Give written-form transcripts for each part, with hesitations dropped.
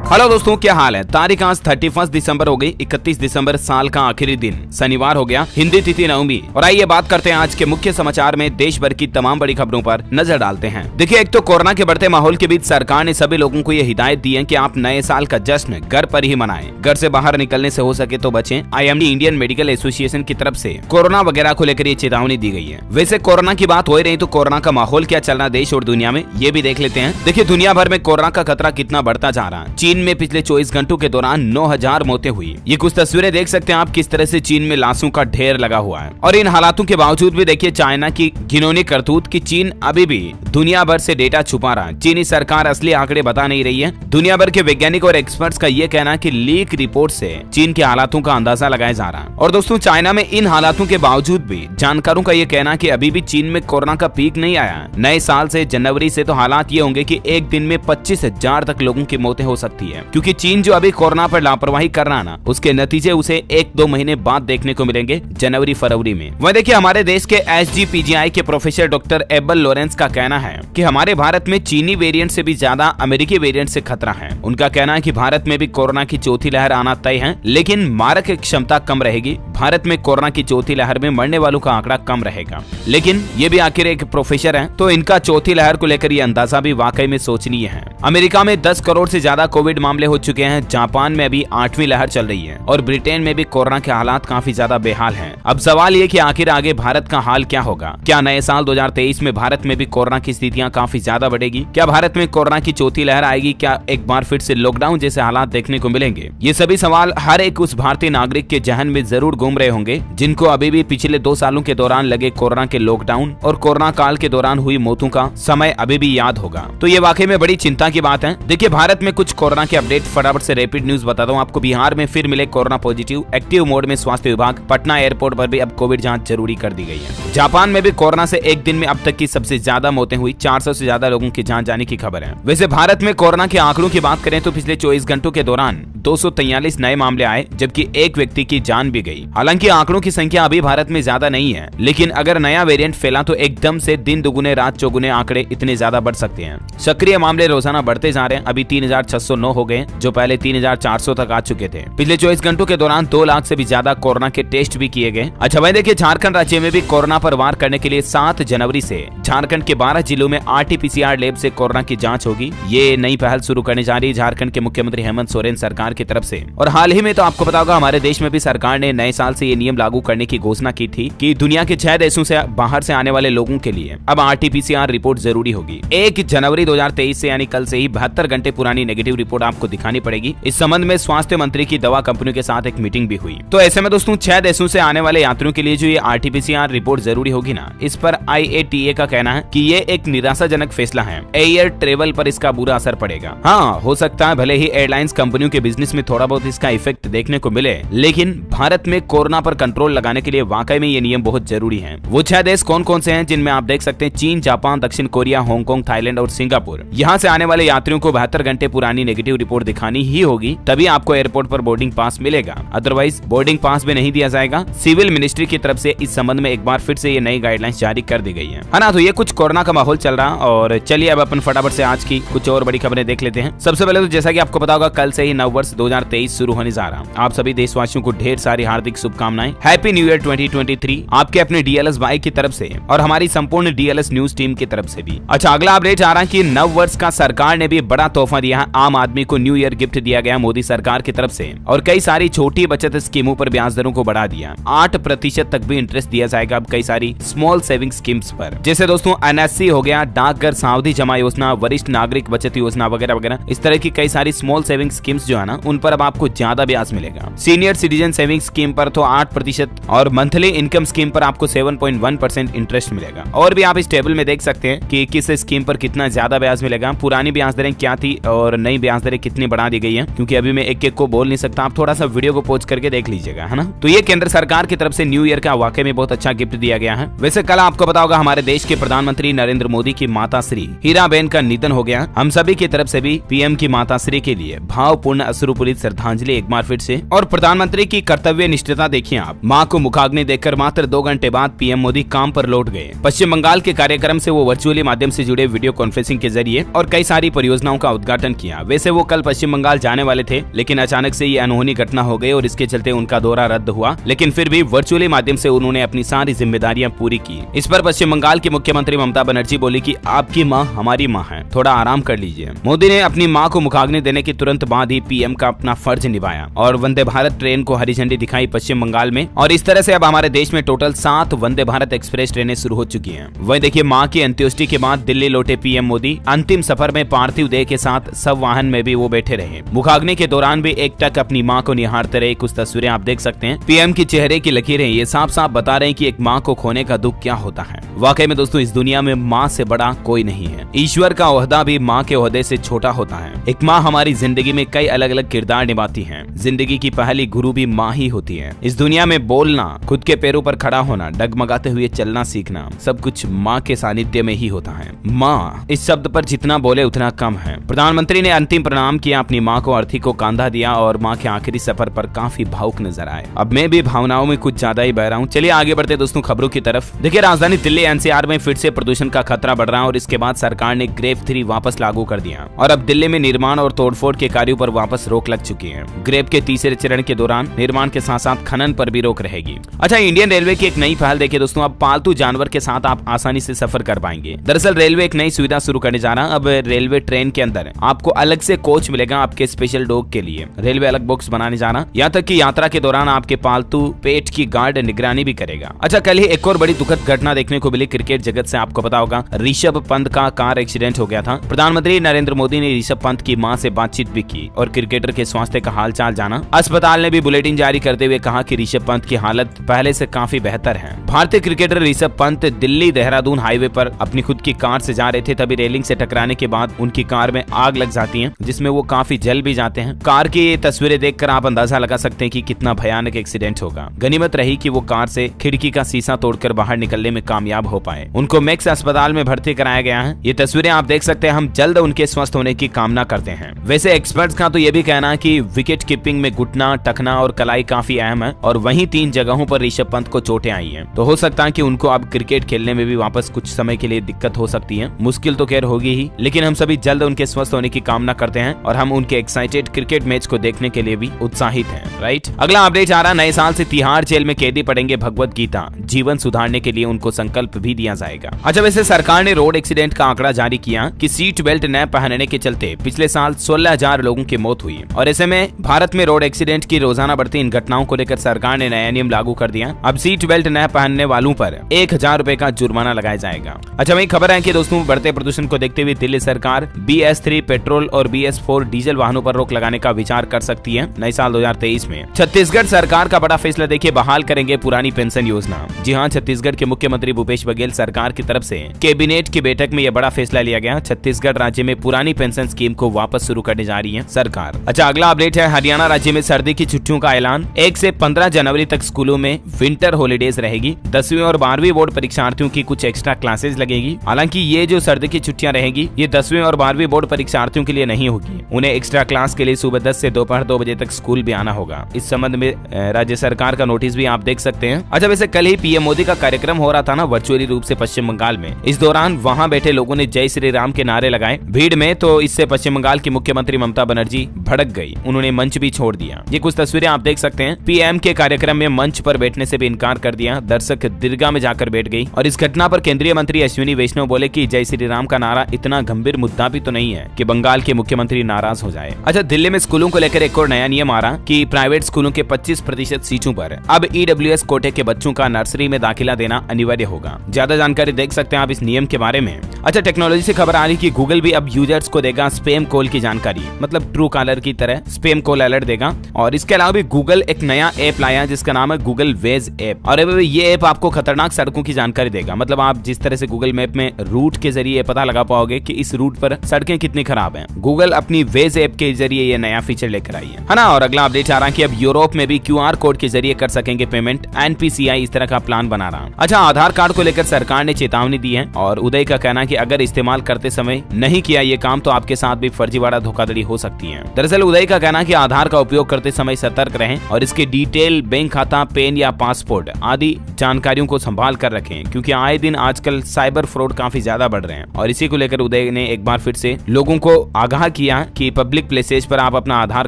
Hello दोस्तों, क्या हाल है। तारीख आज 31 दिसंबर हो गई। 31 दिसंबर साल का आखिरी दिन शनिवार हो गया, हिंदी तिथि नवमी। और आइए बात करते हैं आज के मुख्य समाचार में देश भर की तमाम बड़ी खबरों पर नजर डालते हैं। देखिए, एक तो कोरोना के बढ़ते माहौल के बीच सरकार ने सभी लोगों को ये हिदायत दी है कि आप नए साल का जश्न घर पर ही मनाएं। घर से बाहर निकलने से हो सके तो बचें। IMD इंडियन मेडिकल एसोसिएशन की तरफ से कोरोना वगैरह को लेकर ये चेतावनी दी गई है। वैसे कोरोना की बात हो रही तो कोरोना का माहौल क्या चल रहा देश और दुनिया में, ये भी देख लेते हैं। देखिए, दुनिया भर में कोरोना का खतरा कितना बढ़ता जा रहा है। चीन में पिछले 24 घंटों के दौरान 9000 मौतें हुई। ये कुछ तस्वीरें देख सकते हैं आप किस तरह से चीन में लाशों का ढेर लगा हुआ है। और इन हालातों के बावजूद भी देखिए चाइना की घिनौनी करतूत कि चीन अभी भी दुनिया भर से डेटा छुपा रहा है। चीनी सरकार असली आंकड़े बता नहीं रही है। दुनिया भर के वैज्ञानिक और एक्सपर्ट्स का ये कहना है कि लीक रिपोर्ट से चीन के हालातों का अंदाजा लगाया जा रहा है। और दोस्तों, चाइना में इन हालातों के बावजूद भी जानकारों का ये कहना है कि अभी भी चीन में कोरोना का पीक नहीं आया। नए साल से जनवरी से तो हालात ये होंगे कि एक दिन में 25,000 तक लोगों की मौतें हो सकती है, क्योंकि चीन जो अभी कोरोना पर लापरवाही कर रहा ना, उसके नतीजे उसे 1-2 महीने बाद देखने को मिलेंगे, जनवरी फरवरी में। वह देखिए, हमारे देश के SGPGI के प्रोफेसर डॉक्टर एबल लॉरेंस का कहना है कि हमारे भारत में चीनी वेरिएंट से भी ज्यादा अमेरिकी वेरिएंट से खतरा है। उनका कहना है कि भारत में भी कोरोना की चौथी लहर आना तय है, लेकिन मारक क्षमता कम रहेगी। भारत में कोरोना की चौथी लहर में मरने वालों का आंकड़ा कम रहेगा। लेकिन ये भी आखिर एक प्रोफेसर है, तो इनका चौथी लहर को लेकर ये अंदाजा भी वाकई में सोचनीय है। अमेरिका में 10 करोड़ से ज्यादा कोविड मामले हो चुके हैं। जापान में अभी 8वीं लहर चल रही है और ब्रिटेन में भी कोरोना के हालात काफी ज्यादा बेहाल हैं। अब सवाल ये कि आखिर आगे भारत का हाल क्या होगा। क्या नए साल 2023 में भारत में भी कोरोना की स्थितियां काफी ज्यादा बढ़ेगी? क्या भारत में कोरोना की चौथी लहर आएगी? क्या एक बार फिर से लॉकडाउन जैसे हालात देखने को मिलेंगे? ये सभी सवाल हर एक उस भारतीय नागरिक के जहन में जरूर घूम रहे होंगे जिनको अभी भी पिछले 2 सालों के दौरान लगे कोरोना के लॉकडाउन और कोरोना काल के दौरान हुई मौतों का समय अभी भी याद होगा। तो ये वाकई में बड़ी चिंता की बात है। देखिए, भारत में कुछ कोरोना के अपडेट फटाफट से रैपिड न्यूज बताता हूँ आपको। बिहार में फिर मिले कोरोना पॉजिटिव। एक्टिव मोड में स्वास्थ्य विभाग। पटना एयरपोर्ट पर भी अब कोविड जांच जरूरी कर दी गई है। जापान में भी कोरोना से एक दिन में अब तक की सबसे ज्यादा मौतें हुई। 400 से ज्यादा लोगों की जान जाने की खबर है। वैसे भारत में कोरोना के आंकड़ों की बात करें तो पिछले 24 घंटों के दौरान 243 नए मामले आए, जबकि एक व्यक्ति की जान भी गई। हालांकि आंकड़ों की संख्या अभी भारत में ज्यादा नहीं है, लेकिन अगर नया वेरिएंट फैला तो एकदम से दिन दुगुने रात चौगुने आंकड़े इतने ज्यादा बढ़ सकते हैं। सक्रिय मामले रोजाना बढ़ते जा रहे हैं। अभी 3609 हो गए, जो पहले 3400 तक आ चुके थे। पिछले 24 घंटों के दौरान 2 लाख से भी ज्यादा कोरोना के टेस्ट भी किए गए। अच्छा भाई, देखिए झारखंड राज्य में भी कोरोना पर वार करने के लिए 7 जनवरी से झारखंड के 12 जिलों में RT-PCR लैब से कोरोना की जांच होगी। ये नई पहल शुरू करने जा रही है झारखंड के मुख्यमंत्री हेमंत सोरेन सरकार की तरफ से। और हाल ही में तो आपको पता होगा, हमारे देश में भी सरकार ने नए साल से ये नियम लागू करने की घोषणा की थी कि दुनिया के 6 देशों से बाहर से आने वाले लोगों के लिए अब RT-PCR रिपोर्ट जरूरी होगी। 1 जनवरी 2023 से यानी कल से ही 72 घंटे पुरानी नेगेटिव रिपोर्ट आपको दिखानी पड़ेगी। इस संबंध में स्वास्थ्य मंत्री की दवा कंपनियों के साथ एक मीटिंग भी हुई। तो ऐसे में दोस्तों, 6 देशों से आने वाले यात्रियों के लिए जो ये RT-PCR रिपोर्ट जरूरी होगी ना, इस पर IATA का कहना है कि ये एक निराशाजनक फैसला है। एयर ट्रेवल पर इसका बुरा असर पड़ेगा। हाँ, हो सकता है भले ही एयरलाइंस कंपनियों के बिजनेस में थोड़ा बहुत इसका इफेक्ट देखने को मिले, लेकिन भारत में कोरोना पर कंट्रोल लगाने के लिए वाकई में ये नियम बहुत जरूरी है। वो 6 देश कौन कौन से हैं जिनमें आप देख सकते हैं? चीन, जापान, दक्षिण कोरिया, हांगकांग, थाईलैंड और सिंगापुर। यहाँ से आने वाले यात्रियों को 72 घंटे पुरानी नेगेटिव रिपोर्ट दिखानी ही होगी, तभी आपको एयरपोर्ट पर बोर्डिंग पास मिलेगा। अदरवाइज बोर्डिंग पास भी नहीं दिया जाएगा। सिविल मिनिस्ट्री की तरफ से इस संबंध में एक बार फिर से ये नई गाइडलाइंस जारी कर दी गई है ना। तो ये कुछ कोरोना का माहौल चल रहा। और चलिए अब अपन फटाफट से आज की कुछ और बड़ी खबरें देख लेते हैं। सबसे पहले तो जैसा कि आपको पता होगा, कल से ही नव वर्ष 2023 शुरू होने जा रहा। आप सभी देशवासियों को ढेर सारी हार्दिक शुभकामनाएं। हैप्पी न्यू ईयर 2023 आपके अपने DLS भाई की तरफ से और हमारी संपूर्ण DLS न्यूज टीम की तरफ से भी। अच्छा, अगला अपडेट आ रहा है कि नव वर्ष का सरकार ने भी बड़ा तोहफा दिया है। आम आदमी को न्यू ईयर गिफ्ट दिया गया मोदी सरकार की तरफ से, और कई सारी छोटी बचत स्कीमों पर ब्याज दरों को बढ़ा दिया। 8% तक भी इंटरेस्ट दिया जाएगा अब कई सारी स्मॉल सेविंग स्कीम्स पर, जैसे दोस्तों NSC हो गया, डाकघर सावधि जमा योजना, वरिष्ठ नागरिक बचत योजना वगैरह वगैरह। इस तरह की कई सारी स्मॉल सेविंग स्कीम्स जो है ना, उन पर अब आपको ज्यादा ब्याज मिलेगा। सीनियर सिटीजन सेविंग स्कीम पर तो 8% और मंथली इनकम स्कीम पर आपको 7.1% इंटरेस्ट मिलेगा। और भी आप इस टेबल में देख सकते हैं कि किस स्कीम पर कितना ज्यादा ब्याज मिलेगा। पुरानी ब्याज दरें क्या थी और नई ब्याज दरें कितनी बढ़ा दी गई है, क्योंकि अभी मैं एक एक को बोल नहीं सकता। आप थोड़ा सा वीडियो को पॉज करके देख लीजिएगा, है ना। तो ये केंद्र सरकार की तरफ से न्यू ईयर का वाकई में बहुत अच्छा गिफ्ट दिया गया है। वैसे कल आपको पता होगा, हमारे देश के प्रधानमंत्री नरेंद्र मोदी की माता श्री हीराबेन का निधन हो गया। हम सभी की तरफ से भी PM की माता श्री के लिए भावपूर्ण शुरू पूरी श्रद्धांजलि एक बार फिर से। और प्रधानमंत्री की कर्तव्य निष्ठता देखिए आप, मां को मुखाग्नि देकर मात्र 2 घंटे बाद पीएम मोदी काम पर लौट गए। पश्चिम बंगाल के कार्यक्रम से वो वर्चुअली माध्यम से जुड़े वीडियो कॉन्फ्रेंसिंग के जरिए और कई सारी परियोजनाओं का उद्घाटन किया। वैसे वो कल पश्चिम बंगाल जाने वाले थे, लेकिन अचानक से ये अनहोनी घटना हो गई और इसके चलते उनका दौरा रद्द हुआ, लेकिन फिर भी वर्चुअली माध्यम से उन्होंने अपनी सारी जिम्मेदारियां पूरी की। इस पर पश्चिम बंगाल की मुख्यमंत्री ममता बनर्जी बोली कि आपकी माँ हमारी माँ है, थोड़ा आराम कर लीजिए। मोदी ने अपनी माँ को मुखाग्नि देने के तुरंत बाद ही पीएम का अपना फर्ज निभाया और वंदे भारत ट्रेन को हरी झंडी दिखाई पश्चिम बंगाल में। और इस तरह से अब हमारे देश में टोटल 7 वंदे भारत एक्सप्रेस ट्रेनें शुरू हो चुकी हैं। वहीं देखिए, मां की अंत्येष्टि के बाद दिल्ली लौटे पीएम मोदी अंतिम सफर में पार्थिव देह के साथ सब वाहन में भी वो बैठे रहे। मुखाग्नि के दौरान भी एकटक अपनी मां को निहारते रहे। कुछ तस्वीरें आप देख सकते हैं। पीएम की चेहरे की लकीरें ये साफ साफ बता रहे हैं कि एक मां को खोने का दुख क्या होता है। वाकई में दोस्तों, इस दुनिया में मां से बड़ा कोई नहीं है। ईश्वर का ओहदा भी मां के ओहदे से छोटा होता है। एक मां हमारी जिंदगी में कई अलग अलग किरदार निभाती है। जिंदगी की पहली गुरु भी मां ही होती है। इस दुनिया में बोलना, खुद के पैरों पर खड़ा होना, डगमगाते हुए चलना सीखना, सब कुछ मां के सानिध्य में ही होता है। मां इस शब्द पर जितना बोले उतना कम है। प्रधानमंत्री ने अंतिम प्रणाम किया, अपनी मां को अर्थी को कंधा दिया और मां के आखिरी सफर पर काफी भावुक नजर आए। अब मैं भी भावनाओं में कुछ ज्यादा ही बह रहा हूँ। चलिए आगे बढ़ते दोस्तों खबरों की तरफ। देखिए, राजधानी दिल्ली एनसीआर में फिर से प्रदूषण का खतरा बढ़ रहा है और इसके बाद सरकार ने ग्रेप 3 वापस लागू कर दिया और अब दिल्ली में निर्माण और तोड़फोड़ के कार्यों पर वापस रोक लग चुकी है। ग्रेप के तीसरे चरण के दौरान निर्माण के साथ साथ खनन पर भी रोक रहेगी। अच्छा, इंडियन रेलवे की एक नई पहल देखिए दोस्तों, अब पालतू जानवर के साथ आप आसानी से सफर कर पाएंगे। दरअसल रेलवे एक नई सुविधा शुरू करने जा रहा है। अब रेलवे ट्रेन के अंदर आपको अलग से कोच मिलेगा आपके स्पेशल डॉग के लिए। रेलवे अलग बॉक्स बनाने जा रहा, यहाँ तक कि यात्रा के दौरान आपके पालतू पेट की गार्ड निगरानी भी करेगा। अच्छा, कल ही एक और बड़ी दुखद घटना देखने को मिली क्रिकेट जगत से। आपको पता होगा, ऋषभ पंत का कार एक्सीडेंट हो गया था। प्रधानमंत्री नरेंद्र मोदी ने ऋषभ पंत की मां से बातचीत भी की और क्रिकेटर के स्वास्थ्य का हालचाल जाना। अस्पताल ने भी बुलेटिन जारी करते हुए कहा कि ऋषभ पंत की हालत पहले से काफी बेहतर है। भारतीय क्रिकेटर ऋषभ पंत दिल्ली देहरादून हाईवे पर अपनी खुद की कार से जा रहे थे, तभी रेलिंग से टकराने के बाद उनकी कार में आग लग जाती है, जिसमें वो काफी जल भी जाते हैं। कार की ये तस्वीरें देखकर आप अंदाजा लगा सकते हैं कि कितना भयानक एक्सीडेंट होगा। गनीमत रही कि वो कार से खिड़की का शीशा तोड़कर बाहर निकलने में कामयाब हो पाए। उनको मैक्स अस्पताल में भर्ती कराया गया है। ये तस्वीरें आप देख सकते हैं। हम जल्द उनके स्वस्थ होने की कामना करते हैं। वैसे एक्सपर्ट्स का तो ये भी कहना है कि विकेट कीपिंग में घुटना, टखना और कलाई काफी अहम है और वहीं 3 जगहों पर ऋषभ पंत को चोटें आई हैं। तो हो सकता है कि उनको अब क्रिकेट खेलने में भी वापस कुछ समय के लिए दिक्कत हो सकती है। मुश्किल तो खैर होगी ही, लेकिन हम सभी जल्द उनके स्वस्थ होने की कामना करते हैं और हम उनके एक्साइटेड क्रिकेट मैच को देखने के लिए भी उत्साहित हैं। राइट, अगला अपडेट आ रहा, नए साल से तिहाड़ जेल में कैदी पढ़ेंगे भगवत गीता। जीवन सुधारने के लिए उनको संकल्प भी दिया जाएगा। अच्छा, वैसे सरकार ने रोड एक्सीडेंट का आंकड़ा जारी किया कि सीट बेल्ट न पहनने के चलते पिछले साल 16,000 लोगों की मौत हुई और ऐसे में भारत में रोड एक्सीडेंट की रोजाना बढ़ती इन घटनाओं को लेकर सरकार ने नया नियम लागू कर दिया। अब सीट बेल्ट न पहनने वालों पर 1,000 रुपए का जुर्माना लगाया जाएगा। अच्छा, वही खबर है कि दोस्तों, बढ़ते प्रदूषण को देखते हुए दिल्ली सरकार BS3 पेट्रोल और BS4 डीजल वाहनों पर रोक लगाने का विचार कर सकती है नए साल 2023 में। छत्तीसगढ़ सरकार का बड़ा फैसला देखिए, बहाल करेंगे पुरानी पेंशन योजना। जी हाँ, छत्तीसगढ़ के मुख्यमंत्री भूपेश बघेल सरकार की तरफ से कैबिनेट की बैठक में यह बड़ा फैसला लिया गया। छत्तीसगढ़ राज्य में पुरानी पेंशन स्कीम को वापस शुरू करने जा रही है सरकार। अच्छा, अगला अपडेट है, हरियाणा राज्य में सर्दी की छुट्टियों का ऐलान। 1 से 15 जनवरी तक स्कूलों में विंटर हॉलीडेज रहेगी। 10वीं और 12वीं बोर्ड परीक्षार्थियों की कुछ एक्स्ट्रा क्लासेस लगेगी। हालांकि ये जो सर्दी की छुट्टियां रहेगी, ये 10वीं और 12वीं बोर्ड परीक्षार्थियों के लिए नहीं होगी। उन्हें एक्स्ट्रा क्लास के लिए सुबह 10 से दोपहर 2 बजे तक स्कूल भी आना होगा। इस संबंध में राज्य सरकार का नोटिस भी आप देख सकते हैं। अच्छा, वैसे कल ही पीएम मोदी का कार्यक्रम हो रहा था ना वर्चुअली रूप से पश्चिम बंगाल में। इस दौरान वहां बैठे लोगों ने जय श्री राम के नारे लगाए भीड़ में, तो इससे पश्चिम बंगाल की मुख्यमंत्री ममता बनर्जी भड़क गई। उन्होंने मंच भी छोड़ दिया। ये कुछ तस्वीरें आप देख सकते हैं। पीएम के कार्यक्रम में मंच पर बैठने से भी इनकार कर दिया। दर्शक दीर्घा में जाकर बैठ गई और इस घटना पर केंद्रीय मंत्री अश्विनी वैष्णव बोले कि जय श्री राम का नारा इतना गंभीर मुद्दा भी तो नहीं है कि बंगाल के मुख्यमंत्री नाराज हो जाए। अच्छा, दिल्ली में स्कूलों को लेकर एक और नया नियम आ रहा कि प्राइवेट स्कूलों के 25% सीटों पर अब EWS कोटे के बच्चों का नर्सरी में दाखिला देना अनिवार्य होगा। ज्यादा जानकारी देख सकते हैं आप इस नियम के बारे में। अच्छा, टेक्नोलॉजी से खबर आ रही कि गूगल भी अब यूजर्स को देगा स्पैम कॉल की जानकारी, मतलब ट्रू कॉलर की तरह स्पैम कॉल अलर्ट देगा। और इसके अलावा भी गूगल एक नया ऐप लाया जिसका नाम है गूगल वेज ऐप। और ये ऐप आपको खतरनाक सड़कों की जानकारी देगा। मतलब आप जिस तरह से गूगल मैप में रूट के जरिए पता लगा पाओगे कि इस रूट पर सड़कें कितनी खराब हैं, गूगल अपनी वेज ऐप के जरिए ये नया फीचर लेकर आई है ना। और अगला अपडेट आ रहा है कि अब यूरोप में भी QR कोड के जरिए कर सकेंगे पेमेंट। NPCI इस तरह का प्लान बना रहा। अच्छा, आधार कार्ड को लेकर सरकार ने चेतावनी दी है और उदय का कहना है कि अगर इस्तेमाल करते समय नहीं किया ये काम तो आपके साथ भी फर्जीवाड़ा धोखाधड़ी हो सकती है। दरअसल दरअसल उदय का कहना है कि आधार का उपयोग करते समय सतर्क रहें और इसके डिटेल, बैंक खाता, पेन या पासपोर्ट आदि जानकारियों को संभाल कर रखें, क्योंकि आए दिन आजकल साइबर फ्रॉड काफी ज्यादा बढ़ रहे हैं। और इसी को लेकर उदय ने एक बार फिर से लोगों को आगाह किया कि पब्लिक प्लेसेज पर आप अपना आधार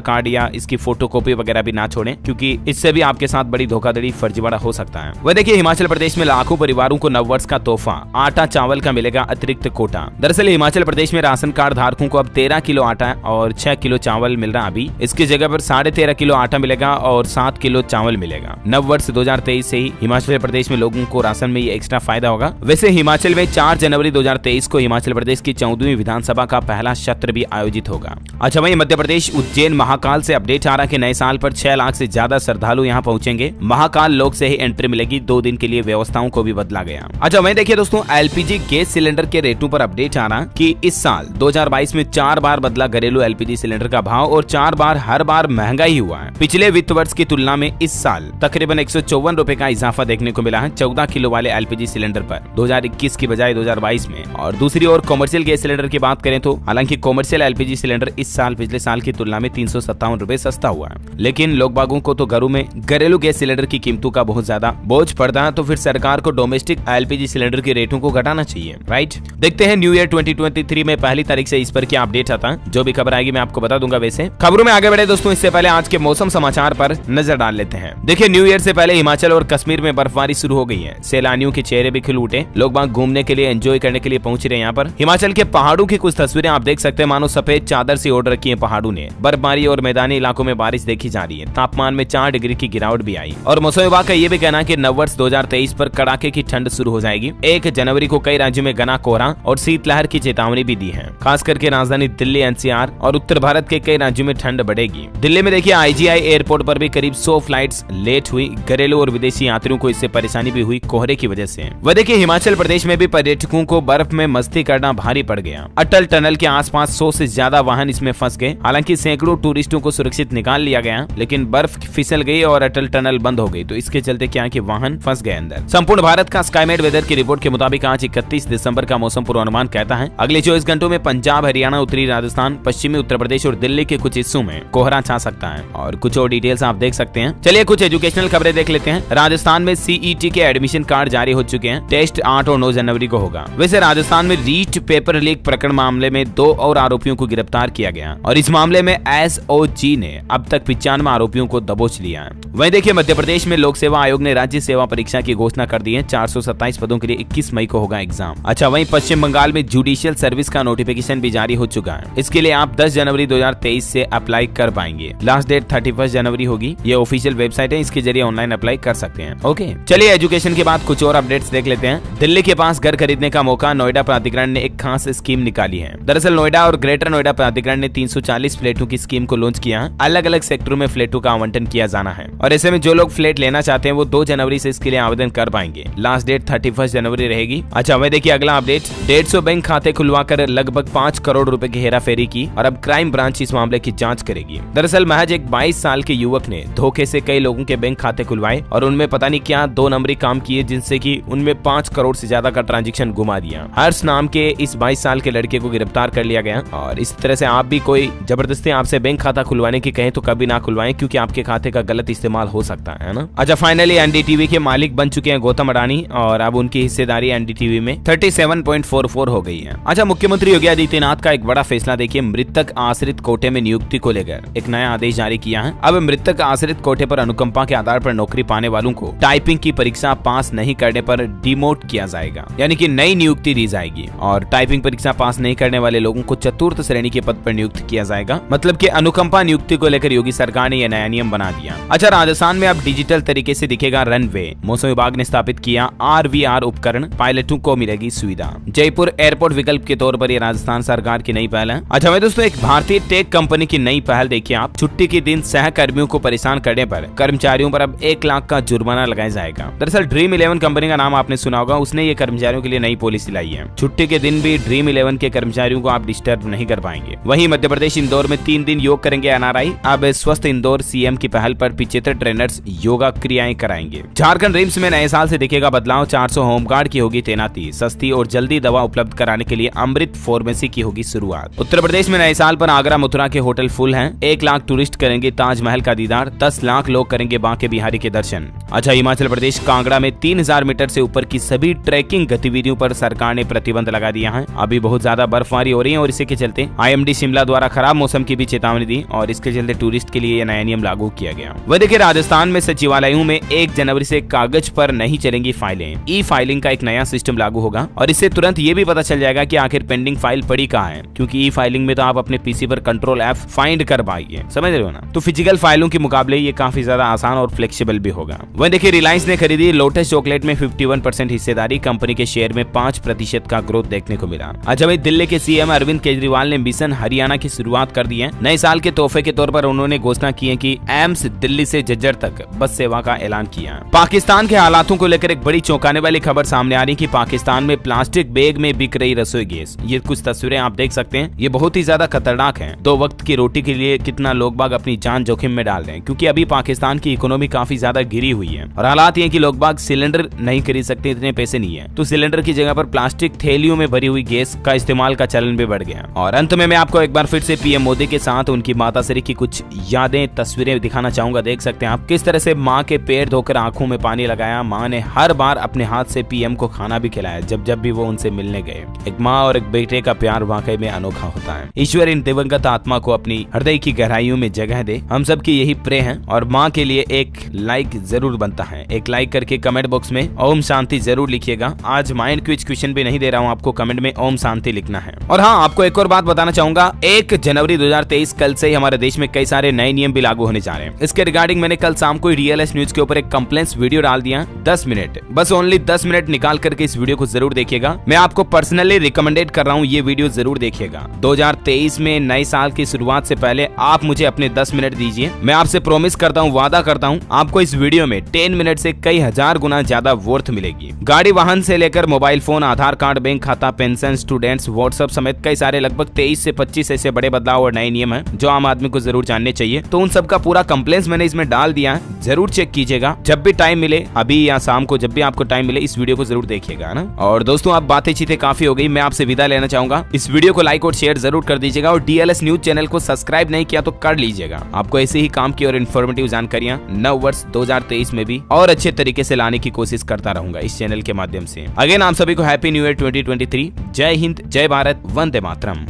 कार्ड या इसकी फोटोकॉपी वगैरह भी ना छोड़ें, क्योंकि इससे भी आपके साथ बड़ी धोखाधड़ी, फर्जीवाड़ा हो सकता है। वह देखिए, हिमाचल प्रदेश में लाखों परिवारों को नववर्ष का तोहफा आटा चावल का मिलेगा अतिरिक्त कोटा। दरअसल हिमाचल प्रदेश में राशन कार्ड धारकों को अब 13 किलो आटा और 6 किलो चावल मिल रहा। अभी इसकी जगह पर 13.5 किलो आटा मिलेगा और 7 किलो चावल मिलेगा। नववर्ष 2023 से ही हिमाचल प्रदेश में लोगों को राशन में ये एक्स्ट्रा फायदा होगा। वैसे हिमाचल में 4 जनवरी 2023 को हिमाचल प्रदेश की 14वीं विधानसभा का पहला सत्र भी आयोजित होगा। अच्छा, वहीं मध्य प्रदेश उज्जैन महाकाल से अपडेट आ रहा है कि नए साल पर 6 लाख से ज्यादा श्रद्धालु यहाँ पहुंचेंगे। महाकाल लोक से ही एंट्री मिलेगी। 2 दिन के लिए व्यवस्थाओं को भी बदला गया। अच्छा, वहीं देखिए दोस्तों, एलपीजी गैस सिलेंडर के रेटों पर अपडेट आ रहा कि इस साल 2022 में 4 बार बदला घरेलू एलपीजी सिलेंडर का भाव और 4 बार हर बार महंगा ही हुआ है। पिछले वित्त वर्ष की तुलना में इस साल तकरीबन 154 रुपए का इजाफा देखने को मिला है 14 किलो वाले एलपीजी सिलेंडर पर 2021 की बजाय 2022 में। और दूसरी ओर कॉमर्शियल गैस सिलेंडर की बात करें तो हालांकि कॉमर्शियल एलपीजी सिलेंडर इस साल पिछले साल की तुलना में 357 रुपए सस्ता हुआ है, लेकिन लोग बागों को तो घरों में घरेलू गैस सिलेंडर की कीमतों का बहुत ज्यादा बोझ पड़ता है, तो फिर सरकार को डोमेस्टिक एलपीजी सिलेंडर के रेटों को घटाना चाहिए, राइट। देखते हैं न्यू ईयर 2023 में पहली तारीख से इस पर क्या अपडेट आता है। जो भी खबर आएगी मैं आपको बता दूंगा। वैसे खबरों में आगे बढ़े दोस्तों, इससे पहले आज के मौसम समाचार पर नजर डाल लेते हैं। देखिए, न्यू ईयर से पहले हिमाचल और कश्मीर में बर्फबारी शुरू हो गई है। सैलानियों के चेहरे भी खिल उठे। लोग बाग घूमने के लिए, एंजॉय करने के लिए पहुंच रहे हैं यहाँ पर। हिमाचल के पहाड़ों की कुछ तस्वीरें आप देख सकते हैं, मानो सफेद चादर से ओढ़ रखी है पहाड़ों ने। बर्फबारी और मैदानी इलाकों में बारिश देखी जा रही है। तापमान में 4 डिग्री की गिरावट भी आई। और मौसम विभाग का ये भी कहना है कि नववर्ष 2023 पर कड़ाके की ठंड शुरू हो जाएगी। 1 जनवरी को कई राज्यों में घना कोहरा और शीतलहर की चेतावनी भी दी है। खास करके राजधानी दिल्ली, एनसीआर और उत्तर भारत के कई राज्यों में ठंड बढ़ेगी। दिल्ली में देखिए, आईजीआई एयरपोर्ट पर भी करीब 100 फ्लाइट्स लेट हुई। घरेलू और विदेशी यात्रियों को इससे परेशानी भी हुई कोहरे की वजह से। वह देखिए, हिमाचल प्रदेश में भी पर्यटकों को बर्फ में मस्ती करना भारी पड़ गया। अटल टनल के आसपास 100 से ज्यादा वाहन इसमें फंस गए। हालांकि सैकड़ों टूरिस्टों को सुरक्षित निकाल लिया गया, लेकिन बर्फ फिसल गई और अटल टनल बंद हो गई, तो इसके चलते क्या कि वाहन फंस गए अंदर। संपूर्ण भारत का स्काईमेट वेदर की रिपोर्ट के मुताबिक आज 31 दिसंबर का मौसम पूर्वानुमान कहता है अगले 24 घंटों में पंजाब, हरियाणा, उत्तरी राजस्थान, पश्चिमी उत्तर प्रदेश और दिल्ली के कुछ हिस्सों में कोहरा छा सकता है। और कुछ और डिटेल्स आप देख सकते हैं। चलिए कुछ एजुकेशनल खबरें देख लेते हैं। राजस्थान में सीईटी के एडमिशन कार्ड जारी हो चुके हैं। टेस्ट 8 और 9 जनवरी को होगा। वैसे राजस्थान में रीट पेपर लीक प्रकरण मामले में 2 और आरोपियों को गिरफ्तार किया गया और इस मामले में एसओजी ने अब तक 95 आरोपियों को दबोच लिया है। वहीं देखिए, मध्य प्रदेश में लोक सेवा आयोग ने राज्य सेवा परीक्षा की घोषणा कर दी है। 427 पदों के लिए 21 मई को होगा एग्जाम। अच्छा, वहीं पश्चिम बंगाल में जुडिशियल सर्विस का नोटिफिकेशन भी जारी हो चुका है। इसके लिए आप 10 जनवरी 2023 से अप्लाई कर पाएंगे। लास्ट डेट 31 जनवरी होगी। ये ऑफिशियल वेबसाइट है, इसके जरिए ऑनलाइन अप्लाई कर सकते हैं। ओके, चलिए एजुकेशन के बाद कुछ और अपडेट्स देख लेते हैं। दिल्ली के पास घर खरीदने का मौका, नोएडा प्राधिकरण ने एक खास स्कीम निकाली है। दरअसल नोएडा और ग्रेटर नोएडा प्राधिकरण ने 340 फ्लैटों की स्कीम को लॉन्च किया। अलग अलग सेक्टरों में फ्लैटों का आवंटन किया जाना है और ऐसे में जो लोग फ्लैट लेना चाहते हैं वो 2 जनवरी से इसके लिए आवेदन कर पाएंगे। लास्ट डेट 31 जनवरी रहेगी। अच्छा, वह देखिए अगला अपडेट, 150 बैंक खाते खुलवाकर लगभग 5 करोड़ रुपए की हेराफेरी की और अब क्राइम ब्रांच इस मामले की जांच करेगी। दरअसल महज एक 22 साल के युवक ने धोखे से कई लोगों के बैंक खाते खुलवाए और उनमें पता नहीं क्या 2 नंबरी काम किए, जिनसे कि उनमें 5 करोड़ से ज्यादा का ट्रांजैक्शन घुमा दिया। हर्ष नाम के इस 22 साल के लड़के को गिरफ्तार कर लिया गया। और इस तरह से आप भी कोई जबरदस्ती आपसे बैंक खाता खुलवाने की कहें तो कभी ना खुलवाएं, क्योंकि आपके खाते का गलत इस्तेमाल हो सकता है ना। अच्छा, फाइनली एनडीटीवी के मालिक बन चुके हैं गौतम अडानी और अब उनकी हिस्सेदारी एनडीटीवी में 37.44 हो गई है। अच्छा, मुख्यमंत्री योगी आदित्यनाथ का एक बड़ा फैसला देखिए, मृतक आश्रित कोटे में नियुक्ति को लेकर एक नया आदेश जारी किया है। अब मृतक आश्रित कोटे पर अनुकंपा के आधार पर नौकरी पाने वालों को टाइपिंग की परीक्षा पास नहीं करने पर डिमोट किया जाएगा, यानी कि नई नियुक्ति दी जाएगी। और टाइपिंग परीक्षा पास नहीं करने वाले लोगों को चतुर्थ श्रेणी के पद पर नियुक्त किया जाएगा। मतलब कि अनुकंपा नियुक्ति को लेकर योगी सरकार ने यह नया नियम बना दिया। अच्छा, राजस्थान में अब डिजिटल तरीके से दिखेगा रनवे। मौसम विभाग ने स्थापित किया आरवीआर उपकरण, पायलटों को मिलेगी सुविधा। जयपुर एयरपोर्ट विकल्प के तौर पर यह राजस्थान सरकार की नई पहल है। अच्छा भाई दोस्तों, एक भारतीय टेक कंपनी की नई पहल देखिए आप। छुट्टी के दिन सहकर्मियों को परेशान करने पर कर्मचारियों पर अब 1 लाख का जुर्माना लगाया जाएगा। दरअसल ड्रीम 11 कंपनी का नाम आपने सुना होगा, उसने ये कर्मचारियों के लिए नई पॉलिसी लाई है। छुट्टी के दिन भी ड्रीम 11 के कर्मचारियों को आप डिस्टर्ब नहीं कर पाएंगे। वहीं मध्य प्रदेश इंदौर में 3 दिन योग करेंगे एनआरआई। अब स्वस्थ इंदौर सीएम की पहल पर 75 ट्रेनर्स योगा क्रियाएं कराएंगे। झारखंड रिम्स में नए साल से दिखेगा बदलाव। 400 होमगार्ड की होगी तैनाती। सस्ती और जल्दी दवा उपलब्ध कराने के लिए अमृत फार्मेसी की होगी शुरुआत। उत्तर प्रदेश में नए साल पर आगरा मथुरा के के होटल फुल हैं। 1 लाख टूरिस्ट करेंगे ताजमहल का दीदार, 10 लाख लोग करेंगे बांके बिहारी के दर्शन। अच्छा, हिमाचल प्रदेश कांगड़ा में 3000 मीटर से ऊपर की सभी ट्रैकिंग गतिविधियों पर सरकार ने प्रतिबंध लगा दिया है। अभी बहुत ज्यादा बर्फबारी हो रही है और इसी के चलते IMD शिमला द्वारा खराब मौसम की भी चेतावनी दी और इसके चलते टूरिस्ट के लिए यह नया नियम लागू किया गया। वह देखिए, राजस्थान में सचिवालयों में 1 जनवरी से कागज पर नहीं चलेंगी फाइलें। ई फाइलिंग का एक नया सिस्टम लागू होगा और इससे तुरंत ये भी पता चल जाएगा कि आखिर पेंडिंग फाइल पड़ी कहाँ है, क्योंकि ई फाइलिंग में तो आप अपने पीसी पर कंट्रोल F फाइंड कर पाएंगे, समझ रहे हो ना। तो फिजिकल फाइलों के मुकाबले ये काफी ज्यादा आसान और फ्लेक्सिबल भी होगा। वह देखिए, रिलायंस ने खरीदी लोटस चॉकलेट में 51% हिस्सेदारी, कंपनी के शेयर में 5% का ग्रोथ देखने को मिला। अच्छा भाई, दिल्ली के CM अरविंद केजरीवाल ने मिशन हरियाणा की शुरुआत कर दी है। नए साल के तोहफे के तौर पर उन्होंने घोषणा की है कि एम्स दिल्ली से झज्जर तक बस सेवा का ऐलान किया। पाकिस्तान के हालातों को लेकर एक बड़ी चौंकाने वाली खबर सामने आ रही है कि पाकिस्तान में प्लास्टिक बैग में बिक रही रसोई गैस। ये कुछ तस्वीरें आप देख सकते हैं, ये बहुत ही ज्यादा खतरनाक है। 2 वक्त की रोटी के लिए कितना लोग बाग अपनी जान जोखिम में डाल रहे हैं, क्योंकि अभी पाकिस्तान की इकोनॉमी काफी ज्यादा गिरी हुई है और हालात ये कि लोग बाग सिलेंडर नहीं खरीद सकते, इतने पैसे नहीं है। तो सिलेंडर की जगह पर प्लास्टिक थैलियों में भरी हुई गैस का इस्तेमाल का चलन भी बढ़ गया। और अंत में मैं आपको एक बार फिर से PM मोदी के साथ उनकी माताश्री की कुछ यादें, तस्वीरें दिखाना चाहूंगा। देख सकते हैं आप किस तरह से माँ के पैर धोकर आंखों में पानी लगाया। माँ ने हर बार अपने हाथ से PM को खाना भी खिलाया जब भी वो उनसे मिलने गए। एक माँ और एक बेटे का प्यार वाकई में अनोखा होता है। ईश्वर इन दिवंगत आत्मा को अपनी हृदय की गहराइयों में जगह दे, हम सब की यही प्रे है। और माँ के लिए एक लाइक जरूर बनता है। एक लाइक करके कमेंट बॉक्स में ओम शांति जरूर लिखिएगा। आज माइंड क्विज क्वेश्चन भी नहीं दे रहा हूँ आपको, कमेंट में ओम शांति लिखना है। और हाँ, आपको एक और बात बताना चाहूंगा, 1 जनवरी 2023 कल से ही हमारे देश में कई सारे नए नियम भी लागू होने जा रहे हैं। इसके रिगार्डिंग मैंने कल शाम को DLS न्यूज के ऊपर एक कंप्लेंट्स वीडियो डाल दिया, 10 मिनट, बस ओनली 10 मिनट निकाल करके इस वीडियो को जरूर देखिएगा। मैं आपको पर्सनली रिकमेंडेड कर रहा हूँ, ये वीडियो जरूर देखिएगा। 2023 में नए साल की शुरुआत से पहले आप मुझे अपने 10 मिनट दीजिए। मैं आपसे प्रॉमिस करता हूँ, वादा करता हूँ, आपको इस वीडियो में 10 मिनट से कई हजार गुना ज्यादा वर्थ मिलेगी। गाड़ी वाहन से लेकर मोबाइल फोन, आधार कार्ड, बैंक खाता, पेंशन, स्टूडेंट्स, व्हाट्सएप समेत कई सारे लगभग 23 से 25 ऐसे बड़े बदलाव और नए नियम हैं जो आम आदमी को जरूर जानने चाहिए। तो उन सबका पूरा कंप्लेंट्स मैंने इसमें डाल दिया है, जरूर चेक कीजिएगा। जब भी टाइम मिले, अभी या शाम को, जब भी आपको टाइम मिले, इस वीडियो को जरूर देखिएगा ना। और दोस्तों, आप बातें चीतें काफी हो गई, मैं आपसे विदा लेना चाहूंगा। इस वीडियो को लाइक और शेयर जरूर कर दीजिएगा और DLS न्यूज चैनल को सब्सक्राइब नहीं किया तो कर लीजिएगा। आपको ऐसे ही काम की और इन्फॉर्मेटिव जानकारियां नव वर्ष 2023 में भी और अच्छे तरीके से लाने की कोशिश करता रहूंगा इस चैनल के माध्यम से। अगेन आप सभी को हैप्पी न्यू ईयर 2023। जय हिंद, जय भारत, वंदे मातरम।